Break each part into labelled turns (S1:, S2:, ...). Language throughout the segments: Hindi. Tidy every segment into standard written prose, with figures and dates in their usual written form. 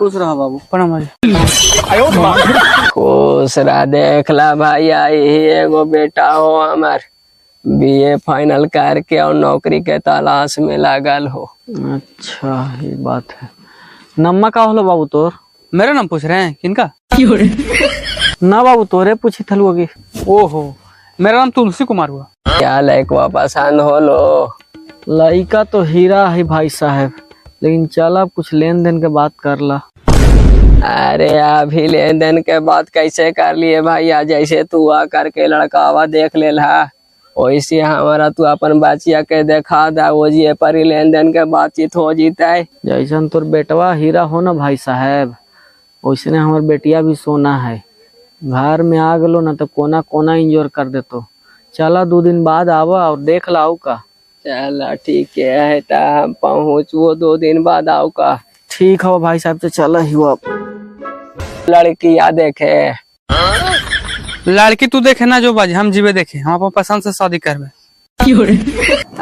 S1: खुश रहा बाबू।
S2: प्रणाम भाई।
S3: खुश रहा। देखला भैया यही एगो बेटा हो हमार बीए फाइनल करके और नौकरी के तलाश में लागल हो।
S1: अच्छा ये बात है। नम्मा का होलो बाबू तोर?
S2: मेरा नाम पूछ रहे हैं किनका?
S1: ना बाबू तोरे पूछी थलुओगी।
S2: ओहो, मेरा नाम तुलसी कुमार हुआ।
S3: क्या लड़कवा पसंद होलो?
S1: लड़का तो हीरा है भाई साहब, लेकिन चल अब कुछ लेन देन के बात कर ला।
S3: अरे अभी लेन देन के बात कैसे कर लिए भैया? जैसे तू आ करके लड़कावा देख ले वैसे हमारा तू अपन बचिया के देखा दा, वो जी पर ही लेन देन के बातचीत हो जीते।
S1: जैसन तोर बेटवा हीरा हो ना भाई साहब, वैसने हमार बेटिया भी सोना है। घर में आ गलो ना तो कोना कोना इंजोर कर देतो। चला 2 दिन बाद आवा और देख लाओ का।
S3: चला ठीक है, ता हम पहुँचो 2 दिन बाद आओ का।
S1: ठीक है भाई साहब, तो चला ही वो।
S3: लड़किया देखे
S2: लड़की तू देखे ना जो बाजी, हम जीवे देखे, हम अपन पसंद से शादी करबे।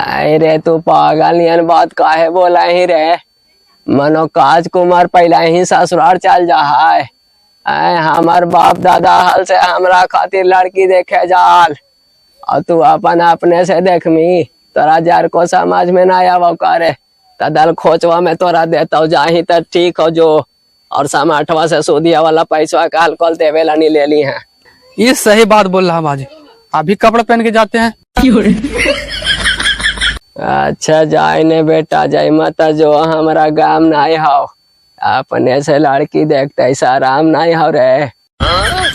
S3: अरे तू पागल नियन बात काहे बोला ही रे? मनो काज कुमार पहला ही ससुराल चल जा है। हमार बाप दादा हाल से हमरा खातिर लड़की देखे जाल और तू अपन अपने से देखमी। तोरा जार को समझ में ना आवा करे तो दल खोचवा में तोरा देता जाही तो ठीक हो जो, और समाठवा से सूदिया वाला पैसा का हल्कल देवेला नहीं ले ली है।
S2: ये सही बात बोल रहा बाजी, अभी कपड़े पहन के जाते हैं।
S3: अच्छा जाए ने बेटा, जाए मत जो हमारा गाम नहीं हो, अपने से लड़की देखते ऐसा आराम नहीं हो रे।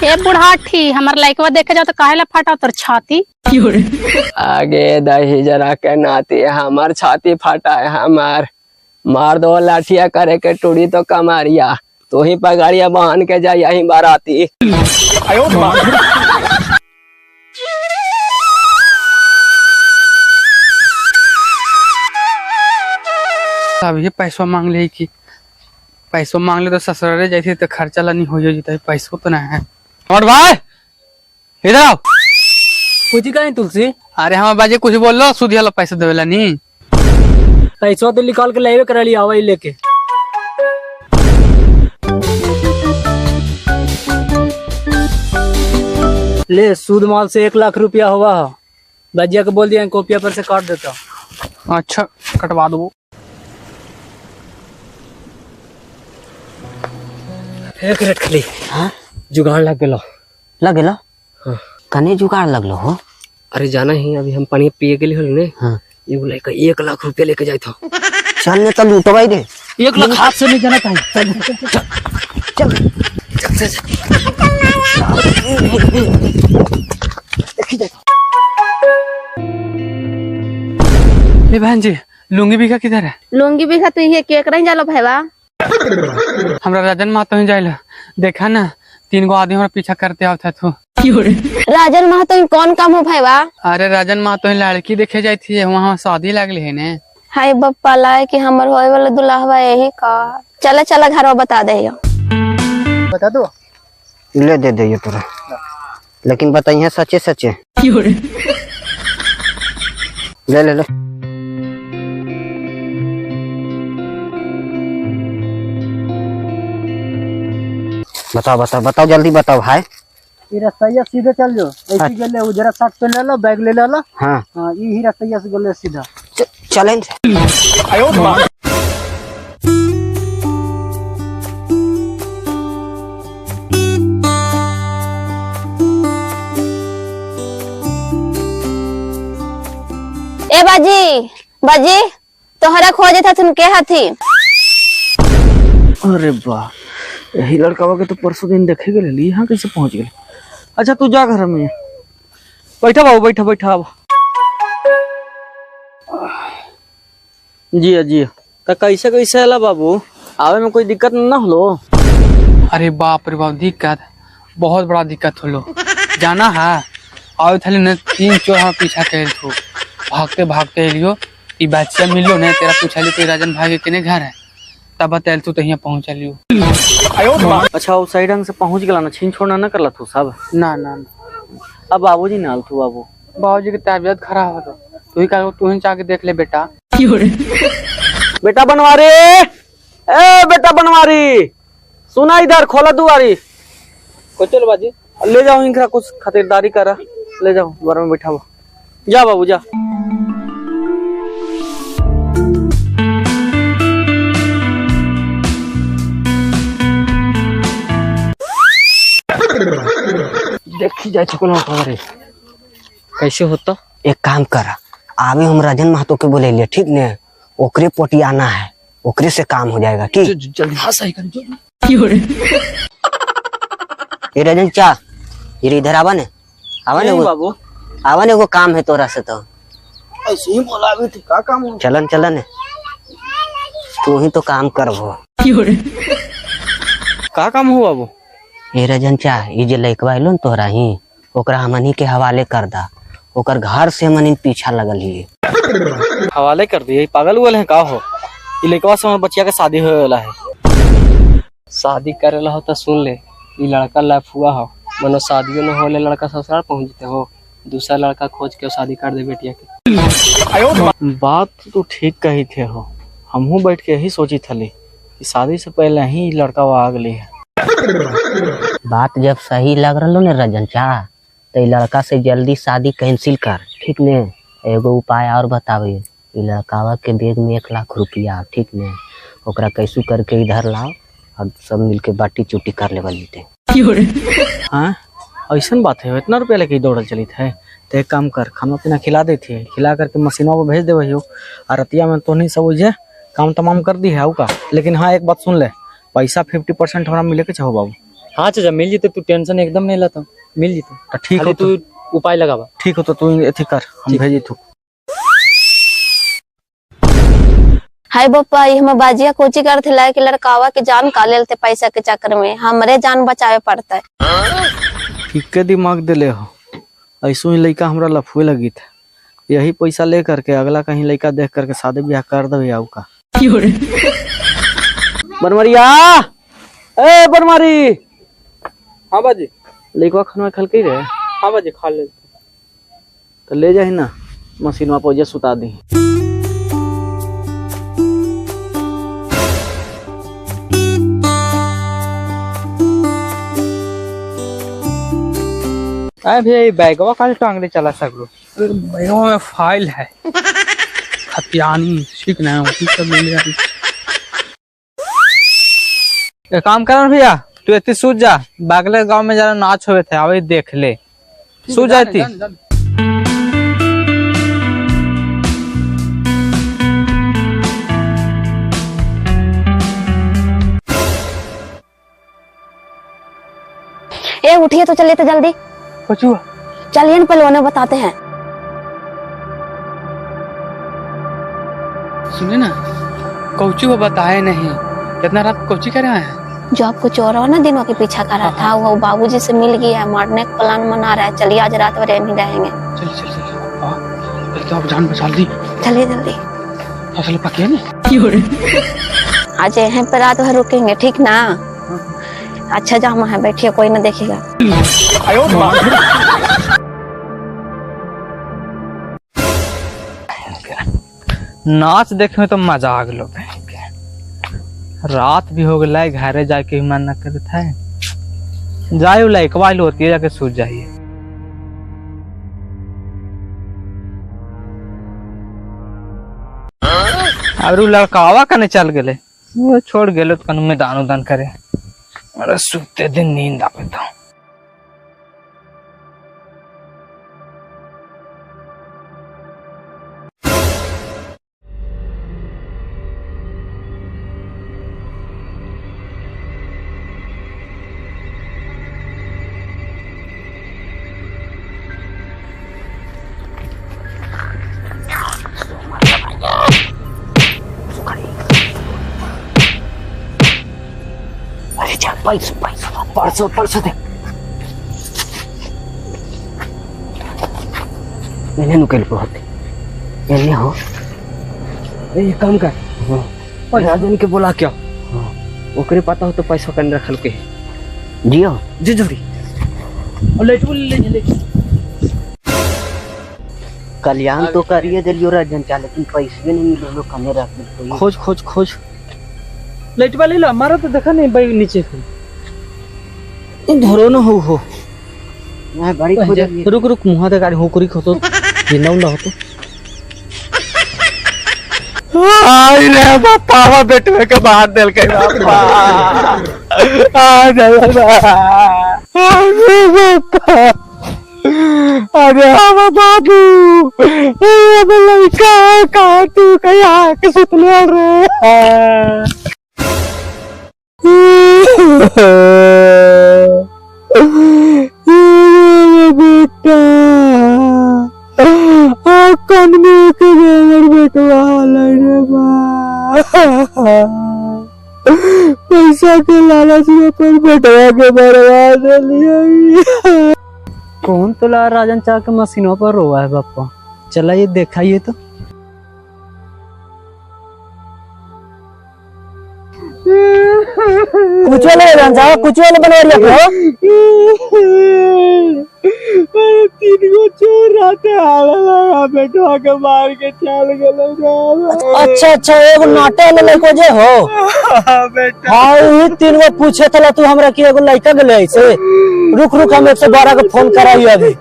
S4: ए बुढ़ाठी, हमार लइकवा देखे जाओ तो काहे ला फटा तोर छाती?
S3: आगे दही जरा के नाती हमार छाती फटा है। हमार मार दो लाठिया करे के टूड़ी तो कमारिया, तो ही पगाड़िया बहन के जा यही बाराती।
S2: अब ये पैसा मांग ले कि पैसा मांग ले तो ससुराले जाती तो खर्चा ला नहीं हो जाता, पैसों तो नहीं है। और भाई इधर आओ।
S1: कुछ कहीं तुलसी?
S2: अरे हमारे बाजी कुछ बोल लो, सुधिया लो पैसा देवेला नहीं।
S1: पैसा तो निकाल के लाइवे करा लिया आवा लेके। ले सूद माल से 1 लाख रुपया हुआ। बजिया को बोल दिया कॉपिया पर से काट देता।
S2: अच्छा कटवा दो।
S1: एक रेट खाली। हाँ? जुगाड़ लग गलो।
S3: लग गलो? हाँ। कने जुगाड़ लगलो हो? अरे जाना ही अभी हम पानी पिए के लिए हो ने। हाँ। एगो लड़का 1 लाख रुपया लेके जाए था। चल ने तो लूटवाई दे।
S1: 1 लाख हाथ से नहीं जाना था। चल चल चल चल।
S2: ए बहन जी, लुंगी बिका किधर है?
S4: लुंगी भी खाते ही केक नहीं जालो भाईवा।
S2: हमरा राजन महतो ही जाइला, देखा ना 3 गो आदमी हमरा पीछा करते आवता था।
S4: राजन महतो कौन काम हो भाईवा?
S2: अरे राजन महतो ही लड़की देखे जाई थी, वहाँ शादी लगली है ने।
S4: हाय बप्पा लाए कि हमर होए वाला दुल्हवा यही का। चला चला घर बता दे।
S2: बता दो।
S3: ले दे दे ये तोरा, लेकिन बताइए सच्चे सच्चे। ले ले ले। बताओ बताओ बताओ जल्दी बताओ भाई।
S1: ये रास्ता सीधे चल जो, ऐसी गले उजरा शर्ट पे ले लो, बैग ले लो।
S3: हाँ
S1: हाँ यही रास्ता से गले सीधा
S3: चलें।
S4: ए बाजी बाजी, तोहरा खोजे था तुम के हाथी?
S1: अरे वाह, यही लड़का के तो परसों दिन देखे गए, यहाँ कैसे पहुंच गए? अच्छा तू जा घर में बैठा बाबू, बैठा बैठा। अब जी तो कैसे कैसे है बाबू? आवे में कोई दिक्कत ना हो?
S2: अरे बाप रे बाप, दिक्कत बहुत बड़ा दिक्कत हो लो। जाना है आवे थाली ने 3 चोर हम पीछा कर थो, भागते भागते लियो ई बच्चा मिलो ने, तेरा पूछा तो राजन भाई के केने घर है, तब बताल तू तो यहाँ पहुँच लियो।
S1: अच्छा वो सही ढंग से पहुंच गला ना, छीन छोड़ना ना करला तू सब?
S2: ना ना
S1: अब बाबूजी नाल तू बाबू,
S2: बाबूजी की तबीयत खराब हो, तू ही कह, तू ही जाके देख ले बेटा।
S1: बेटा बनवारी, ए बेटा बनवारी, सुना इधर खोला दुआरी।
S2: को चल बाजी।
S1: ले जाओ इनका कुछ खातिरदारी करा, ले जाओ द्वार में बैठा हुआ। जा बाबू जा।
S3: देखी जाए चुकल
S1: कैसे होता?
S3: एक काम कर, आवे हम राजन महतो के बोले लिए, ठीक ने? ओकरे पोटी आना है, ओकरे से काम हो जाएगा की?
S2: जल्दी हाँ सही कर।
S3: ये राजन चा ये इधर आवा ने, आवा ने
S1: बाबू,
S3: आवा ने, वो काम है तोरा से तो।
S1: ऐसे ही बोला अभी थे, क्या काम हो?
S3: चलन चलन तू ही तो काम करबो।
S1: का काम हो बाबू?
S3: ये राजन चा ये जे लइकवा आइलो न तोरा ही, ओकरा हमनी के हवाले कर दा। ओकर घर से हमनी पीछा लगल ही।
S1: हवाले कर दिए? पागल हुए हैं का हो? ये लड़कवा से बच्चिया के शादी होने वाला है।
S2: शादी करेला हो तो सुन ले, ये लड़का लफुआ हो, मनो शादियों न होले लड़का ससुराल पहुंचते हो, दूसरा लड़का खोज के शादी कर दे बेटिया के।
S1: बात तो ठीक कही थे हो, हमहू बैठ के यही सोची थली कि शादी से पहले ही लड़का वो आ गई है।
S3: बात जब सही लग रहा ने रजन चा, तो लड़का से जल्दी शादी कैंसिल कर, ठीक ने? एगो उपाय और बतावे, लड़कावा के बैग में 1 लाख रुपया, ठीक ने? ओकरा कैसू करके इधर लाओ और सब मिलके बाटी चुटी कर ले वाली थे।
S1: हाँ ऐसा बात है? इतना रुपया लेके दौड़ल चली थे? तो एक काम कर, खाना पीना खिला देती है, खिला करके मशीनों पर भेज दे वही हो, और रतिया में तो नहीं सब उजे काम तमाम कर दी है का। लेकिन हाँ एक बात सुन ले, पैसा 50% हमारा मिले के चाहो बाबू।
S2: हाँ चाचा मिल जीते, तू टेंशन एकदम नहीं लेता, मिल जीते।
S1: तो ठीक हो,
S2: तू उपाय लगावा।
S1: ठीक हो तो तू एथी कर, हम भेजी तू।
S4: हाय बप्पा, ये हम बाजिया कोची करते ला कि लड़कावा के जान का लेते पैसा के चक्कर में, हमरे जान बचावे पड़ता है।
S1: ठीक के दिमाग दिले हो, ऐसो ही लड़का हमरा लफुए लगी था, यही पैसा ले करके अगला कहीं लड़का देख करके शादी ब्याह कर दे आऊ का। बनमरिया, ए बनमारी।
S2: हाँ बाजी।
S1: लड़का खाना खल के रहे?
S2: हाँ बाजी खा ले।
S1: तो ले जाही ना, मशीनवा पर सुता दी।
S2: अरे भैया बैगवा काले टांगले चला सकलो, बैगवा में फाइल है खतियानी, ठीक ना? उसी सब ले ले। एक काम कर भैया, तू इतनी सूझ जा, बागले गांव में जरा नाच हुए थे, अभी देख ले, सूझ जाती।
S4: ए उठिए तो चलिए तो जल्दी,
S2: कचुआ
S4: चलिए न पहले उन्हें बताते हैं।
S2: सुने ना, कौची वो बताए नहीं, कितना रात कौची कर रहा है?
S4: जो आपको चोरा ना दिनों के पीछा कर रहा था, वो बाबूजी से मिल गया, मारने का प्लान बना रहा है। चलिए आज रात भर नहीं रहेंगे।
S2: चल चल चल, तो आप जान बचा ली।
S4: चलिए जल्दी,
S2: फसल पके नहीं।
S4: आज यहीं पर रात भर रुकेंगे, ठीक ना? अच्छा जामा है, बैठिए, कोई ना देखेगा।
S2: नाच देखे में तो मजा आ गलो, रात भी हो गया, घरे जाके मन न करता है। जाए लाइकवाइल होती है, जाके सूझ जाइए। और लड़कावा कने चल गए, वो छोड़ गए तो कनु में दान उदान करे। अरे सुते दिन नींद आवे था।
S3: अरे जा पैसा पैसा परसों परसों दे मैंने नुकेल बहुत मैंने हो।
S1: ए काम कर, और राजन के बोला क्या, ओकरे पता हो तो पैसा कन रखल के
S3: जियो
S1: जी जोड़ी और लेट ले
S3: कल्याण तो करिए दिलियो राजन चा, लेकिन पैसे नहीं मिले, कने रख दे।
S1: खोज खोज खोज,
S2: लाइट वाले ला मारा तो देखा नहीं भाई नीचे से
S1: धरो न हो
S3: मैं गाड़ी खो जाएगी।
S1: रुक रुक मुहा दे गाड़ी हो करी खतो जिंदा उंदा हो तो
S3: आई रे बापा बेटवे के बाहर दिल के बापा आ जा बापा अरे हमारा बाबू ये लड़का कहाँ तू कहीं आके सुतले रे बेटा कन्ने के बेटवा रे पैसा के लालच में पर बेटवा के बर्बाद लिया।
S1: कौन तो ला राजन चाह के मशीनों पर रोआ है बापा चला ये देखाइए तो
S3: कुछ वाले रंजा कुछ वाले बना रहा तीन को चोर रहते आला लगा बेटवा के मार के चल गए। अच्छा अच्छा एगो नाटे ले लेको जे हो बेटा हां ई तीन को पूछे थला तू हमरा के एगो लइका गेले ऐसे रुक रुक हम 112 के फोन कराई अभी।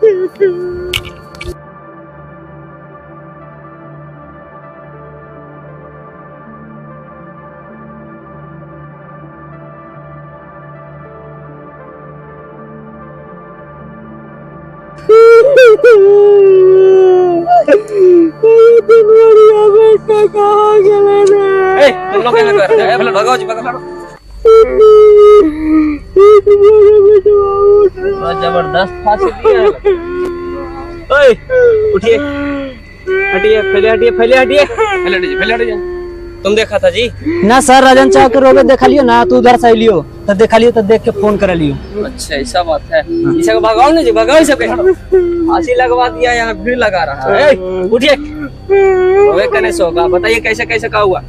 S2: तुम लोग क्या कर रहे हैं लगाओ जी पकड़
S1: जबरदस्त फांसी दिया
S3: ओए उठिए हटिए पहले हटिए
S2: फैले हटिए
S3: तुम देखा था जी
S1: ना सर राजन चाह के रोबे देखा लियो ना तू उधर से लियो तो देखा लियो तो देख के फोन कर लियो।
S3: अच्छा ऐसा बात है इसे भगाओ ना जी भगाओ इसे फांसी लगवा दिया यहाँ भीड़ लगा रहा है उठिए रोवे कने से होगा बताइए कैसे कैसे क्या हुआ।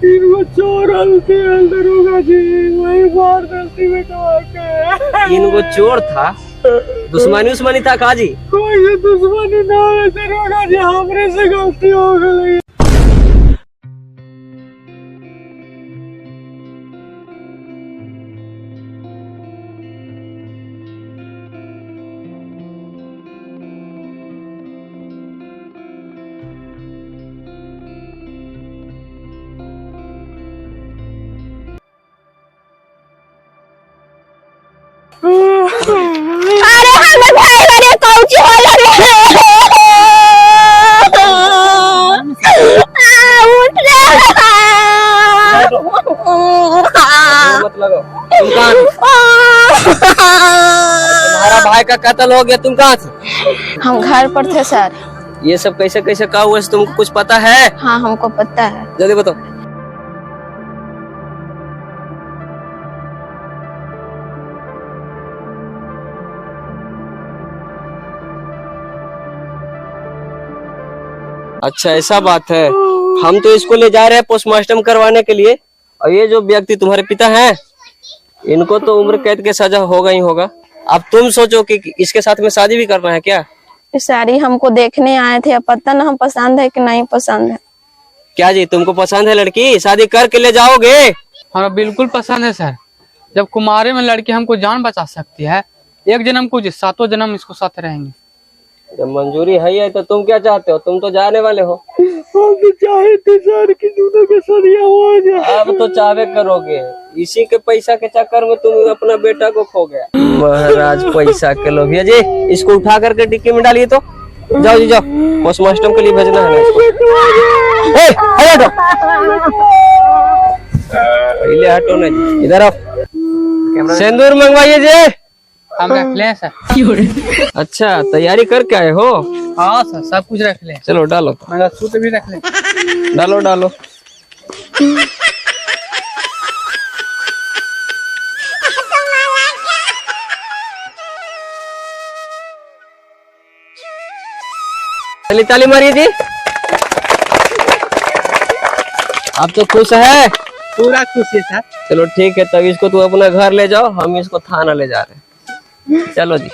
S3: तीन को चोर अंदर होगा जी वही बार गलती में तीन को चोर था दुश्मनी था काजी कोई दुश्मनी ना होगा जी हमरे से गलती हो गई।
S4: अरे हमें भाई मेरे कौची हो रे उठ रे
S3: मत लगाओ तुम कहाँ तुम्हारा भाई का कत्ल हो गया तुम कहाँ थे?
S4: हम घर पर थे सर।
S3: ये सब कैसे कैसे क्या हुआ तुमको कुछ पता है?
S4: हाँ हमको पता है।
S3: जल्दी बताओ। अच्छा ऐसा बात है हम तो इसको ले जा रहे हैं पोस्टमार्टम करवाने के लिए और ये जो व्यक्ति तुम्हारे पिता हैं इनको तो उम्र कैद के सजा होगा ही होगा। अब तुम सोचो कि इसके साथ में शादी भी करना है क्या?
S4: सारी हमको देखने आए थे अब पता ना हम पसंद है कि नहीं पसंद है।
S3: क्या जी तुमको पसंद है लड़की शादी करके ले जाओगे?
S2: हमें बिल्कुल पसंद है सर। जब कुमारे में लड़की हमको जान बचा सकती है एक जन्म को 7 जन्म इसको साथ रहेंगे।
S3: जब मंजूरी है तो तुम क्या चाहते हो? तुम तो जाने वाले हो। हम तो चाहते सर कि दोनों के सरिया हो जाए। अब तो चाहे करोगे इसी के पैसा के चक्कर में तुम अपना बेटा को खो गया। महाराज पैसा के लोग जी इसको उठा करके डिक्की में डालिए तो जाओ जी जाओ पोस्टमार्टम के लिए भेजना है ना इसको। पहले हटो ना जी इधर आओ सिंदूर मंगवाइए जी।
S2: हम रख ले सर।
S3: अच्छा तैयारी करके आए हो?
S2: हाँ सर सब कुछ रख ले।
S3: चलो डालो
S2: मेरा सूट भी रख ले।
S3: डालो डालो। ताली ताली मारिए जी। आप तो खुश है?
S2: पूरा खुश है सर।
S3: चलो ठीक है तब इसको तुम अपना घर ले जाओ हम इसको थाना ले जा रहे हैं। चलो जी।